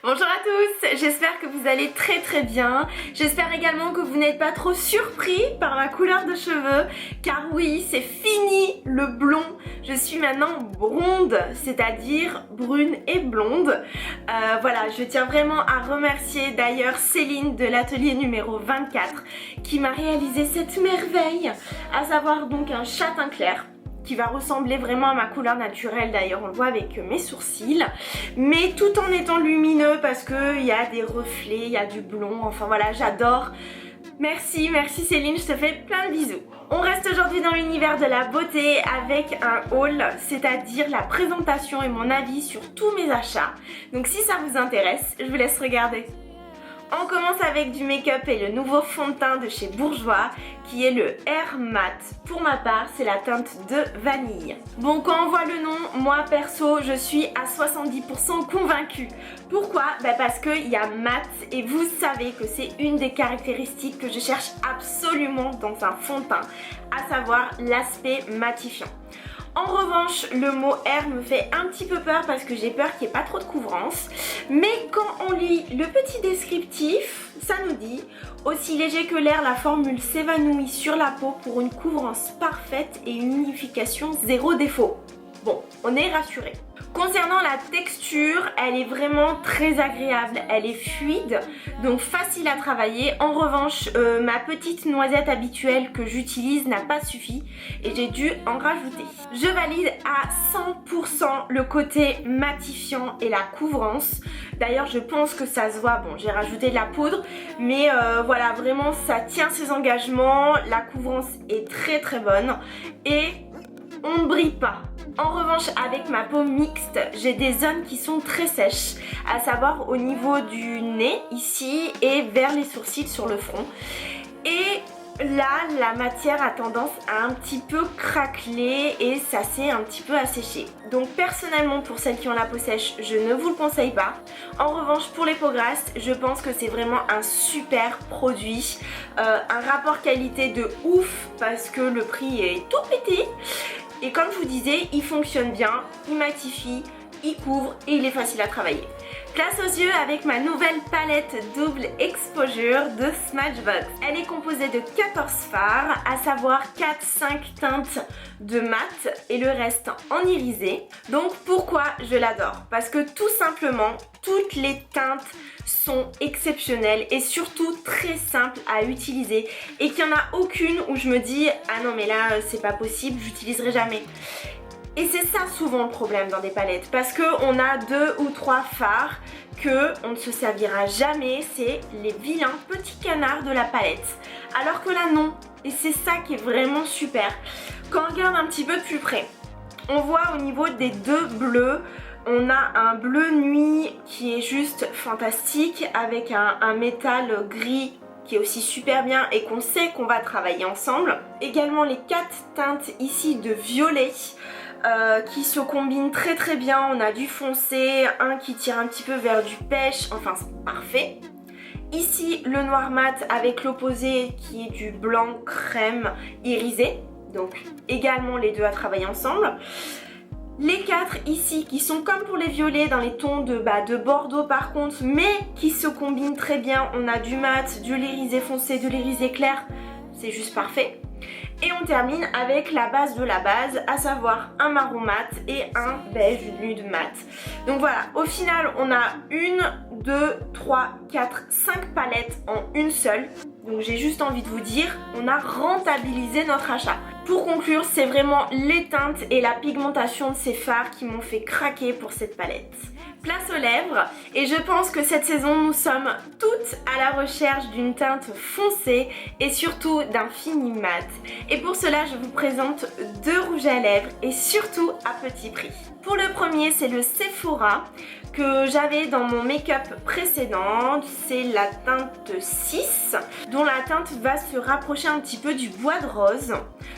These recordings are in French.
Bonjour à tous, j'espère que vous allez très bien. J'espère également que vous n'êtes pas trop surpris par ma couleur de cheveux, car oui, c'est fini le blond. Je suis maintenant blonde, c'est-à-dire brune et blonde. Voilà, je tiens vraiment à remercier d'ailleurs Céline de l'atelier numéro 24 qui m'a réalisé cette merveille, à savoir donc un châtain clair qui va ressembler vraiment à ma couleur naturelle, d'ailleurs on le voit avec mes sourcils, mais tout en étant lumineux parce qu'il y a des reflets, il y a du blond, enfin voilà, j'adore. Merci Céline, je te fais plein de bisous. On reste aujourd'hui dans l'univers de la beauté avec un haul, c'est-à-dire la présentation et mon avis sur tous mes achats. Donc si ça vous intéresse, je vous laisse regarder. On commence avec du make-up et le nouveau fond de teint de chez Bourjois qui est le Air Matte. Pour ma part, c'est la teinte de vanille. Bon, quand on voit le nom, moi perso, je suis à 70% convaincue. Pourquoi? Parce qu'il y a mat et vous savez que c'est une des caractéristiques que je cherche absolument dans un fond de teint, à savoir l'aspect matifiant. En revanche, le mot air me fait un petit peu peur parce que j'ai peur qu'il n'y ait pas trop de couvrance. Mais quand on lit le petit descriptif, ça nous dit « Aussi léger que l'air, la formule s'évanouit sur la peau pour une couvrance parfaite et une unification zéro défaut. » Bon, on est rassuré. Concernant la texture, elle est vraiment très agréable, elle est fluide, donc facile à travailler. En revanche, ma petite noisette habituelle que j'utilise n'a pas suffi et j'ai dû en rajouter. Je valide à 100% le côté matifiant et la couvrance. D'ailleurs, je pense que ça se voit, bon j'ai rajouté de la poudre, mais voilà, vraiment ça tient ses engagements, la couvrance est très bonne et on ne brille pas. En revanche, avec ma peau mixte, j'ai des zones qui sont très sèches, à savoir au niveau du nez, ici, et vers les sourcils sur le front. Et là, la matière a tendance à un petit peu craqueler et ça s'est un petit peu asséché. Donc personnellement, pour celles qui ont la peau sèche, je ne vous le conseille pas. En revanche, pour les peaux grasses, je pense que c'est vraiment un super produit. Un rapport qualité de ouf parce que le prix est tout petit. Et comme je vous disais, il fonctionne bien, il matifie, il couvre et il est facile à travailler. Place aux yeux avec ma nouvelle palette double exposure de Smashbox. Elle est composée de 14 fards, à savoir 4-5 teintes de mat et le reste en irisé. Donc pourquoi je l'adore? Parce que tout simplement, toutes les teintes sont exceptionnelles et surtout très simples à utiliser et qu'il n'y en a aucune où je me dis ah non mais là c'est pas possible, j'utiliserai jamais. Et c'est ça souvent le problème dans des palettes, parce qu'on a 2 ou 3 fards qu'on ne se servira jamais, c'est les vilains petits canards de la palette. Alors que là non, et c'est ça qui est vraiment super. Quand on regarde un petit peu de plus près, on voit au niveau des deux bleus, on a un bleu nuit qui est juste fantastique avec un métal gris qui est aussi super bien et qu'on sait qu'on va travailler ensemble. Également les 4 teintes ici de violet qui se combinent très bien. On a du foncé, un qui tire un petit peu vers du pêche, enfin c'est parfait. Ici le noir mat avec l'opposé qui est du blanc crème irisé, donc également les deux à travailler ensemble. Les 4 ici qui sont comme pour les violets dans les tons de bordeaux par contre, mais qui se combinent très bien. On a du mat, de l'irisé foncé, de l'irisé clair, c'est juste parfait. Et on termine avec la base de la base, à savoir un marron mat et un beige nude mat. Donc voilà, au final on a 1, 2, 3, 4, 5 palettes en une seule. Donc j'ai juste envie de vous dire, on a rentabilisé notre achat. Pour conclure, c'est vraiment les teintes et la pigmentation de ces fards qui m'ont fait craquer pour cette palette. Place aux lèvres, et je pense que cette saison nous sommes toutes à la recherche d'une teinte foncée et surtout d'un fini mat. Et pour cela je vous présente 2 rouges à lèvres et surtout à petit prix. Pour le premier, c'est le Sephora que j'avais dans mon make-up précédent, c'est la teinte 6 dont la teinte va se rapprocher un petit peu du bois de rose.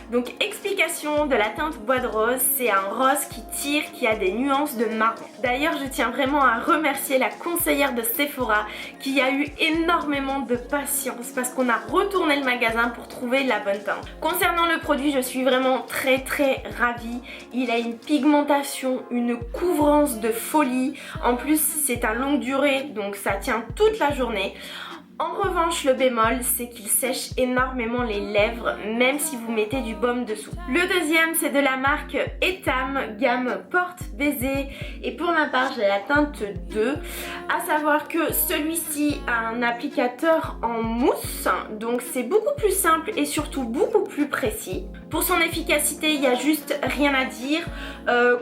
Donc explication de la teinte bois de rose, c'est un rose qui tire, qui a des nuances de marron. D'ailleurs je tiens vraiment à remercier la conseillère de Sephora qui a eu énormément de patience parce qu'on a retourné le magasin pour trouver la bonne teinte. Concernant le produit, je suis vraiment très ravie. Il a une pigmentation, une couvrance de folie. En plus c'est à longue durée donc ça tient toute la journée. En revanche, le bémol, c'est qu'il sèche énormément les lèvres, même si vous mettez du baume dessous. Le deuxième, c'est de la marque Etam, gamme porte-baiser. Et pour ma part, j'ai la teinte 2. À savoir que celui-ci a un applicateur en mousse, donc c'est beaucoup plus simple et surtout beaucoup plus précis. Pour son efficacité, il n'y a juste rien à dire.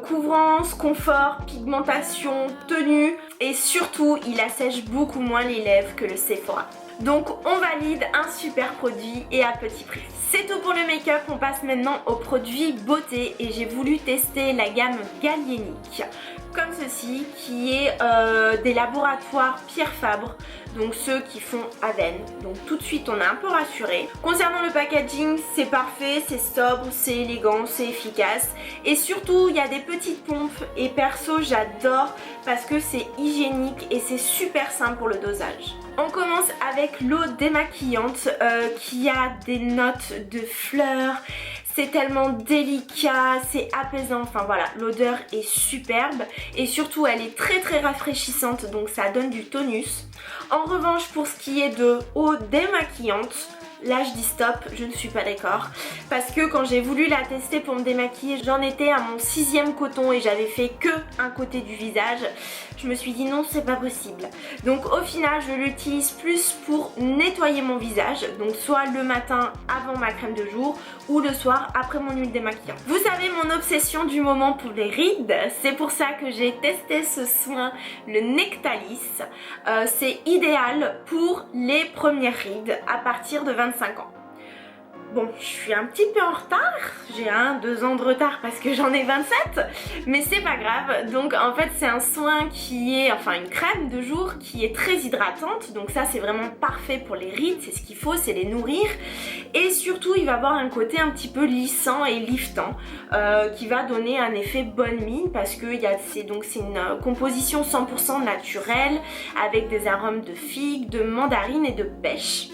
Couvrance, confort, pigmentation, tenue et surtout, il assèche beaucoup moins les lèvres que le Sephora. Donc on valide un super produit et à petit prix. C'est tout pour le make-up, on passe maintenant aux produits beauté et j'ai voulu tester la gamme Gallienic comme ceci qui est des laboratoires Pierre Fabre, donc ceux qui font Aven. Donc tout de suite on est un peu rassuré. Concernant le packaging, c'est parfait, c'est sobre, c'est élégant, c'est efficace et surtout il y a des petites pompes et perso j'adore parce que c'est hygiénique et c'est super simple pour le dosage. On commence avec l'eau démaquillante qui a des notes de fleurs. C'est tellement délicat, c'est apaisant, enfin voilà, l'odeur est superbe et surtout elle est très rafraîchissante donc ça donne du tonus. En revanche pour ce qui est de eau démaquillante, là je dis stop, je ne suis pas d'accord parce que quand j'ai voulu la tester pour me démaquiller, j'en étais à mon 6e coton et j'avais fait que un côté du visage. Je me suis dit non, c'est pas possible. Donc au final je l'utilise plus pour nettoyer mon visage, donc soit le matin avant ma crème de jour ou le soir après mon huile démaquillante. Vous savez mon obsession du moment pour les rides, c'est pour ça que j'ai testé ce soin, le Nectalis. C'est idéal pour les premières rides à partir de 25 ans. Bon, je suis un petit peu en retard, j'ai 2 ans de retard parce que j'en ai 27, mais c'est pas grave. Donc en fait c'est un soin qui est, enfin une crème de jour qui est très hydratante, donc ça c'est vraiment parfait pour les rides, c'est ce qu'il faut, c'est les nourrir. Et surtout il va avoir un côté un petit peu lissant et liftant qui va donner un effet bonne mine parce que c'est une composition 100% naturelle avec des arômes de figue, de mandarine et de pêche.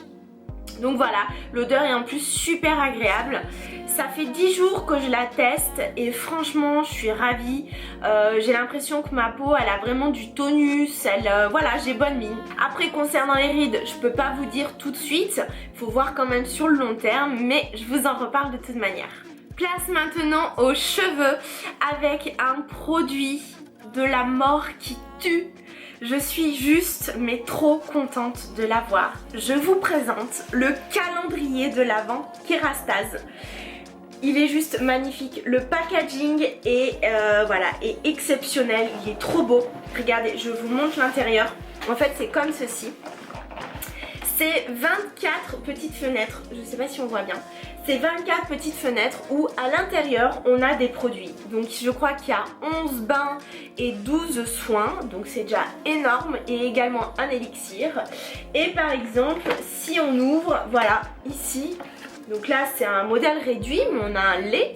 Donc voilà, l'odeur est en plus super agréable. Ça fait 10 jours que je la teste et franchement je suis ravie. J'ai l'impression que ma peau elle a vraiment du tonus, voilà, j'ai bonne mine. Après concernant les rides, je peux pas vous dire tout de suite, il faut voir quand même sur le long terme, mais je vous en reparle de toute manière. Place maintenant aux cheveux avec un produit de la mort qui tue. Je suis juste mais trop contente de l'avoir. Je vous présente le calendrier de l'Avent Kérastase. Il est juste magnifique. Le packaging est, est exceptionnel. Il est trop beau. Regardez, je vous montre l'intérieur. En fait, c'est comme ceci. C'est 24 petites fenêtres. Je ne sais pas si on voit bien. C'est 24 petites fenêtres où à l'intérieur on a des produits. Donc je crois qu'il y a 11 bains et 12 soins. Donc c'est déjà énorme. Et également un élixir. Et par exemple si on ouvre, voilà, ici. Donc là c'est un modèle réduit mais on a un lait.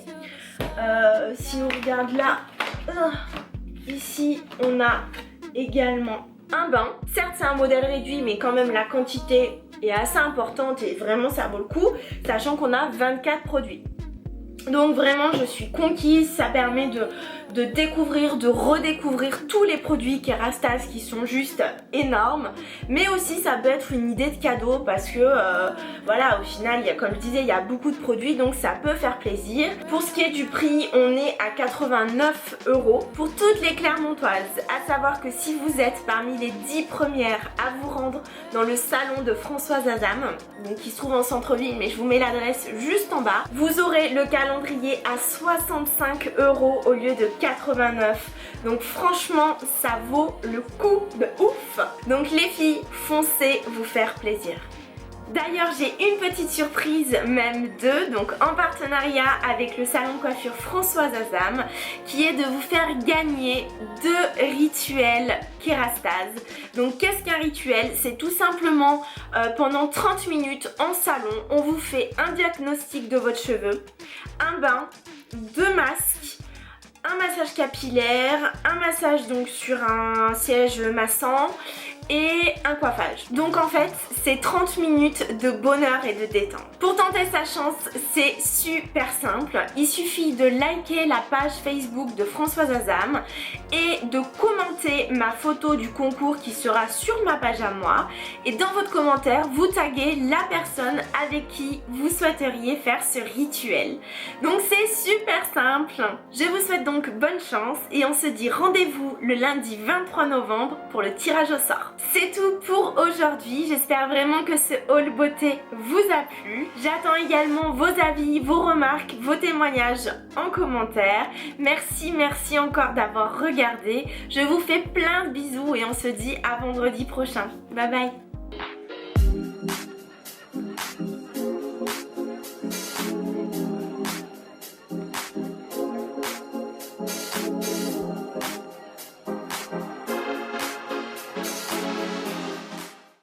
Si on regarde là, ici on a également un bain. Certes c'est un modèle réduit mais quand même la quantité est assez importante et vraiment ça vaut le coup, sachant qu'on a 24 produits. Donc vraiment je suis conquise, ça permet de découvrir, de redécouvrir tous les produits Kérastase qui sont juste énormes. Mais aussi ça peut être une idée de cadeau parce que voilà, au final comme je disais il y a beaucoup de produits donc ça peut faire plaisir. Pour ce qui est du prix, on est à 89 € pour toutes les Clermontoises. À savoir que si vous êtes parmi les 10 premières à vous rendre dans le salon de Françoise Azam, donc qui se trouve en centre-ville mais je vous mets l'adresse juste en bas, vous aurez le calendrier à 65 € au lieu de 89. Donc franchement ça vaut le coup de ouf. Donc les filles, foncez vous faire plaisir. D'ailleurs, j'ai une petite surprise, même deux, donc en partenariat avec le salon de coiffure Françoise Azam, qui est de vous faire gagner 2 rituels Kérastase. Donc qu'est-ce qu'un rituel? C'est tout simplement pendant 30 minutes en salon, on vous fait un diagnostic de votre cheveu, un bain, 2 masques, un massage capillaire, un massage donc sur un siège massant et un coiffage. Donc en fait, c'est 30 minutes de bonheur et de détente. Pour tenter sa chance, c'est super simple. Il suffit de liker la page Facebook de Françoise Azam et de commenter ma photo du concours qui sera sur ma page à moi. Et dans votre commentaire, vous taguez la personne avec qui vous souhaiteriez faire ce rituel. Donc c'est super simple. Je vous souhaite donc bonne chance et on se dit rendez-vous le lundi 23 novembre pour le tirage au sort. C'est tout pour aujourd'hui, j'espère vraiment que ce haul beauté vous a plu. J'attends également vos avis, vos remarques, vos témoignages en commentaire. Merci encore d'avoir regardé. Je vous fais plein de bisous et on se dit à vendredi prochain. Bye bye.